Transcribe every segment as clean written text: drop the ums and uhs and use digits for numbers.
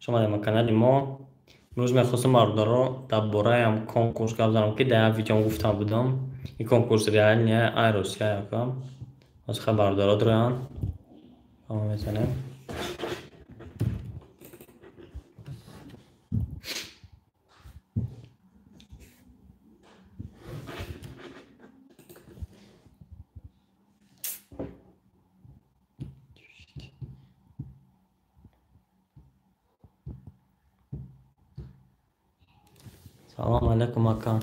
شما در کانال ما امروز میخواستم برادرها درباره هم کنکورس گپ زنم که در ویدیو گفتم بودم این کنکورس ریال نه ایروسیا یکم از خبردارا دارن تمام میزنه. سلام علیکم اکا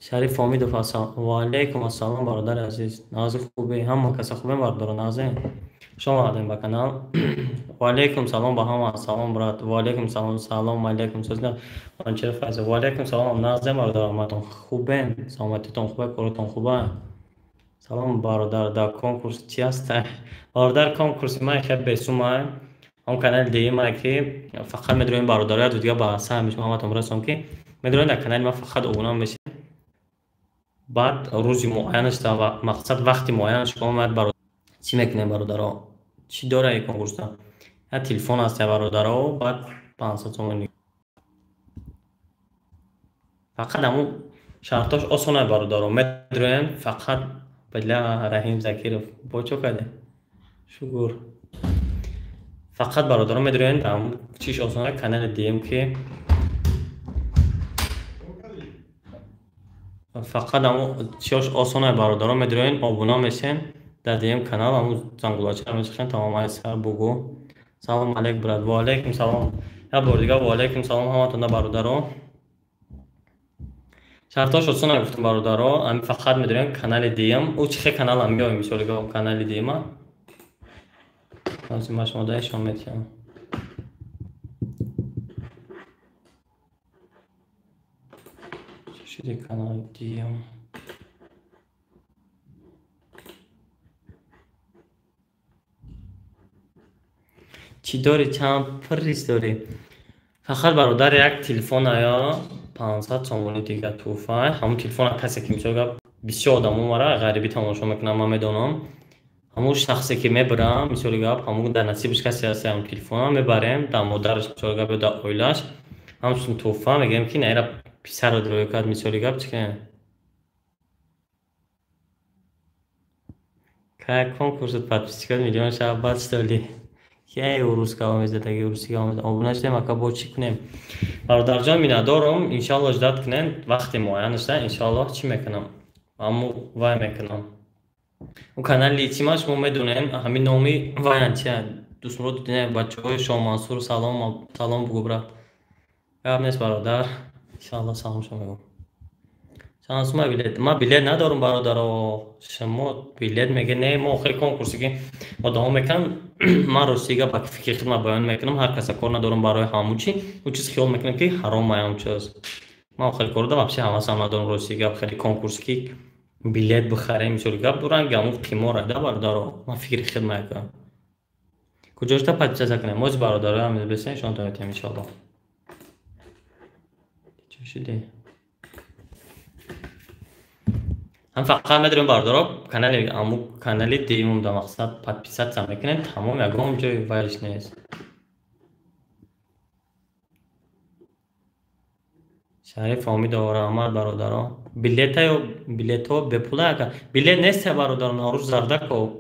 شریف امید و و علیکم السلام برادر عزیز ناز خوبی هم کس خوبه برادر نازه شما آدم با کانال و علیکم سلام با هم سلام برات و علیکم سلام سلام علیکم سوزنا من چه فایده و علیکم سلام نازه برادر ماتون خوبه سلامتیتون خوبه کارتون خوبه سلام برادر در کنکورس چی هست برادر کنکورس ما که بسومه هم کانال دیگه که فقط میدونیم برادرای دیگه با سهم میشم هم تمرسون که میدونید در کانال ما فقط اونام میشه بعد روزی معینش تا مقصد وقتی معینش اومد برادر چی میکنه برادرها چی داره این کنکورس یا تلفن هست یا برادرها بعد 500 تومانی فقط همون شرطاش آسونه برادرها میدونید فقط بلا رحیم زکیر با چو کده شکر فقط برادرها میدونید همون چیش آسونه کانال دیم که فقط همون چیش آسونه برادرها میدونید آبونا میشن در دیم کانال همون زنگولاچه رو میشخین تمام از سر بگو سلام علیک براد و علیکم سلام یا بردیگه و علیکم سلام همتون در برادرها شرطاش آسونه گفتم برادرها هم فقط میدونید کانال دیم او چه کانال هم میای میشه کانال دیم از این مشما دایشون میتیم شده کانال دیم چی داری چند پریز داری فقط برادر یک تلفن آیا 500 تومانی دیگه توفه همون تلفن کسی که میشه بسیار آدم مرا غریبی تماشا میکنم من میدونم همون شخصی که میبرم میشه گپ همون در نصیبش کسی هست همون تلفن میبرم در مادرش میشه گپ در اویلاش همون توفه میگم که نه پسر رو دروی کرد میشه گپ چیکه که کنکورس پاتیسیکات میلیون شب بعد استالی که روز که آمیزه تاگه روزی که آمیزه آبونش دیم اکا با چی کنیم برادر جان می ندارم انشالله اجداد کنیم وقتی معینش ده انشالله چی میکنم همو وای میکنم اون کانال لیتیماش مو میدونین همین نامی وای چیه دوست رو دیدن بچه های شما منصور سلام بگو برات یاد نیست برادر انشالله سلام شما بگو شانس ما بیلت ندارم برادر شما بیلت میگه نه ما آخر کنکورسی که ما دوام میکنم من روسیگا با فکر خدمت بیان میکنم هر کس کار ندارم برای هموچی اون چیز خیال میکنم که حرام میام چیز ما آخر کار دارم واپسی حواسم ندارم روسیگا خیلی کنکورس کی بیلت بخریم میشه گپ دوران گامو قیمه را ده برادر ما فکر خدمت میکنم کجاش تا پچه کنم موج برادر هم بسن شما تا ان شاء الله چه شده هم فقط میدونم برادرها کانال دیمم در مقصد پادپیسات هم میکنن تمام یکم جای وایش نیست شریف امید و رحمت برادرها بلیت ها به پول اگر بلیت نیست برادر نوروز زردک و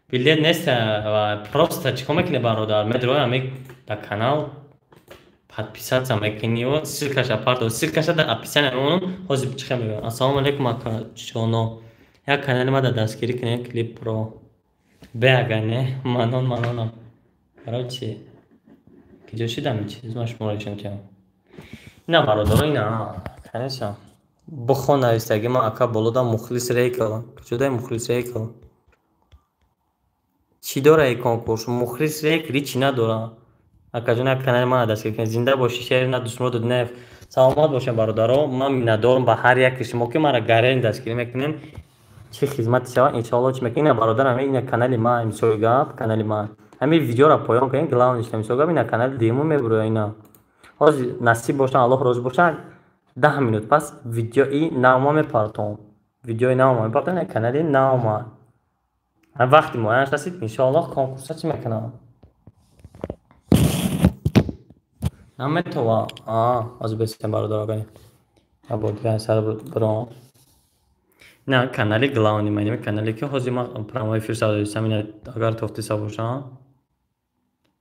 بلیت نیست و پروست چیکار میکنه برادر میدونم همه در کانال پادپیسات هم میکنی و سیرکش اپارت و سیرکش در اپیسان اون حاضر چیکار میگه السلام علیکم اکا چونو یا کانال ما در دستگیری کنه کلیپ رو بگنه منون برای چی که جوشی دمی چیز ما شما رایشون کنم نه برادر اینا کنشم بخون نویستگی ما اکا بلودا مخلص ریکل کجا مخلص ریکل چی داره ای کنکورس مخلص ریکل چی نداره اکا جون کانال ما دستگیر کنید زنده باشی شهر نه دوست رو نف سلامت باشم برادرها من ندارم با هر یک شما که مرا گارن دستگیر میکنین چه خدمت شما ان شاء الله چه میکنین برادر این کانال ما میشه گپ کانال ما همین ویدیو را پایان کنین گلاون میشه گپ این کانال دیمو میبره اینا از نصیب باشن الله روز باشن 10 minut پس ویدیوی نامه میپرتم ویدیوی نامه میپرتم کانال نامه وقتی معینش رسید ان شاء الله کنکورس چی میکنم наметова аз бесем бародарогани абодган сар бро на канали главни мани канали ки ҳозир ма прямой эфир садоисам ин агар тофтиса боша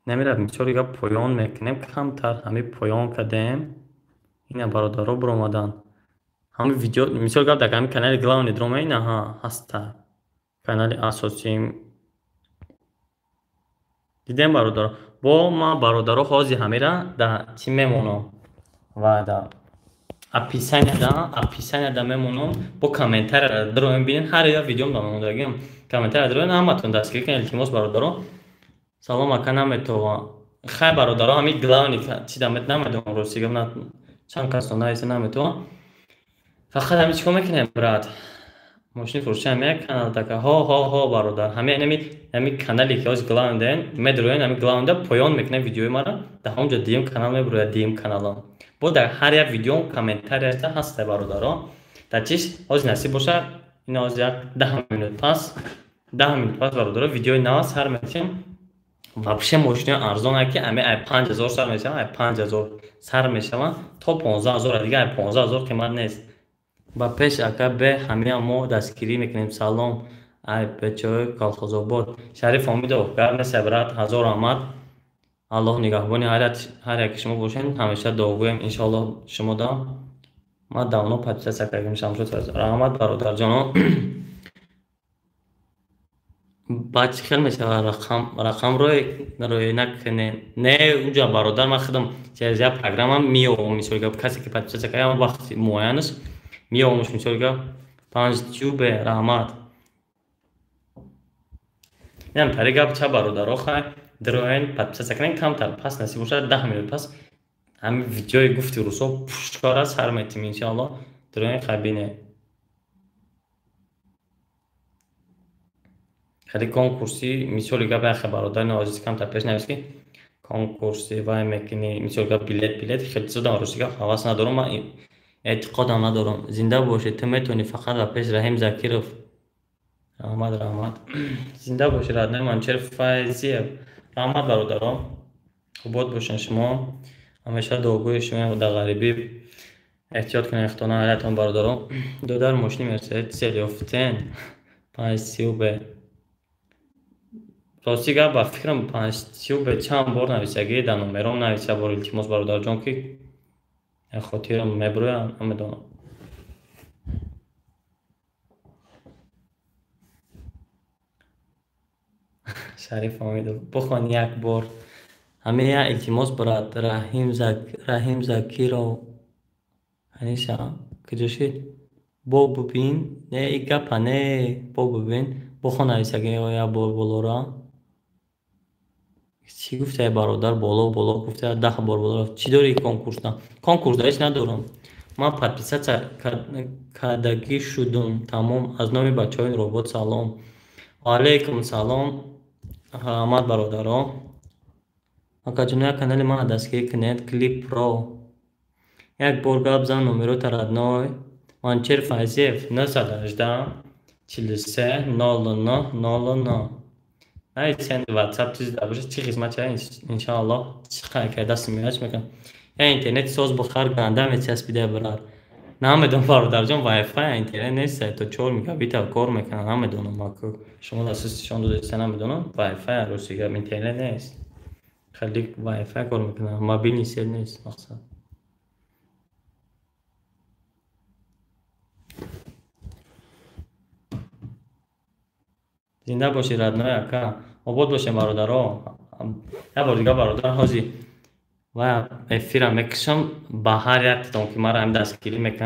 намира мисоли гап поён мекунем камтар ҳами поён кардем ина бародаро биромадан ҳами видео мисоли гап дар ҳами канали главни дрома ина ҳаста канали асосим дидем бародаро бо ма бародаро ҳозир ҳамира да чӣ мемонам ва да описанияда мемонам бо комментария дроем бинен ҳар як видеом да мемондагим комментария дроем ҳаматон дастгирӣ кунед илтимос бародаро салом ака наметова хай бародаро ҳами главни чӣ дамет намедонам ростигам чанд касно нависа наметова фақат ҳами чӣ кор мекунем брат мошини фурӯши ҳами як канал така ҳо бародар ҳами канале ки ҳози главн ден медроен ҳами главнда поён мекунем видеои мара дар ҳамонҷо дим канал мебурояд дим каналам бо дар ҳар як видеом комментарията ҳаста бародаро дар чиш ҳози насиб боша ина ҳози як 10 минут пас бародаро видеои нав сар мекунем вообще мошини арзоне ки ами ай 5000 сар мешава ай 5000 сар мешава то 15000 дига ай 15000 қимат нест ба пеш ака бе ҳамия мо дастгирӣ мекунем салом ай бечаҳои колхозобод шариф омидов гарнеса брат ҳазор раҳмат аллоҳ нигаҳбони ҳар яки шумо бошед ҳамеша дуогӯем иншоаллоҳ шумо да ма давно подписатсия кардем шамшод раҳмат бародарҷоно бачи хел мешава рақам рӯй накунем не уҷа бародар ма худам через як программа миёвам мисоли гап касе ки подписатсия кардам вақти муайянаш миёвамш мисоли гап 5 тюбе раҳмат ям тари гап ча бародаро хай дроен подписатсия кунем камтар пас насиб бошад 10 минут пас ҳами видеои гуфти рӯзҳо пушткора сар метим иншоаллоҳ дроен хай бине хади конкурси мисоли гап яхе бародари азиз камтар пеш навис ки конкурси вай мекунӣ мисоли гап билет хеле чизодам ростига ҳавас надорам ма эътиқодам надорам зинда бошед ту метавонӣ фақат ва пеш раҳим закиров раҳмат зинда бошед родной манчер файзиев раҳмат бародаро обод бошен шумо ҳамеша дуогӯи шумо дар ғарибӣ эҳтиёт кунед худо наҳоятон бародаро додар мошини мерседес ёфтен 5 тюбе рости гап ба фикрам 5 тюбе чанд бор нависагӣ дар номером нависа бор илтимос бародарҷон ки хотирам мебуроям намедонам шариф омидов бухон як бор ҳаме я илтимос брат раҳим закиров ҳаниша куҷошид бо бубин не и гапа не бо бубин бухон нависагӣ я бор болора чӣ гуфтае бародар боло гуфтая 10 бор боло чӣ дори конкурс ҳеҷ надорам ман подписатсия кардагӣ шудум тамом аз номи бачаҳои нуробод салом ваалейкум салом раҳмат бародаро акаҷон як канали ман дастгирӣ кунед клип про як бор гап зан номерота родной манчер файзиев 918 43 09 ай сен ватсап чиз дабоша чӣ хизмат ча иншоаллоҳ чӣ қайка дасти меҳаҷ мекунам я интернети соз бухар ганда мечаспида брат намедонам бародарҷон вайфай интернет нест то 4 мегабита кор мекунад намедонам аку шумо дастишон додаиста намедонам вайфай рӯсига интернет нест хали вайфай кор мекунад мобилни сел нест мақсад зинда бошед родной ака обод бошем бародаро як бор дига бародар ҳозир ва эфира мекушам ба ҳар яктон ки мара ҳам дастгирӣ мекунам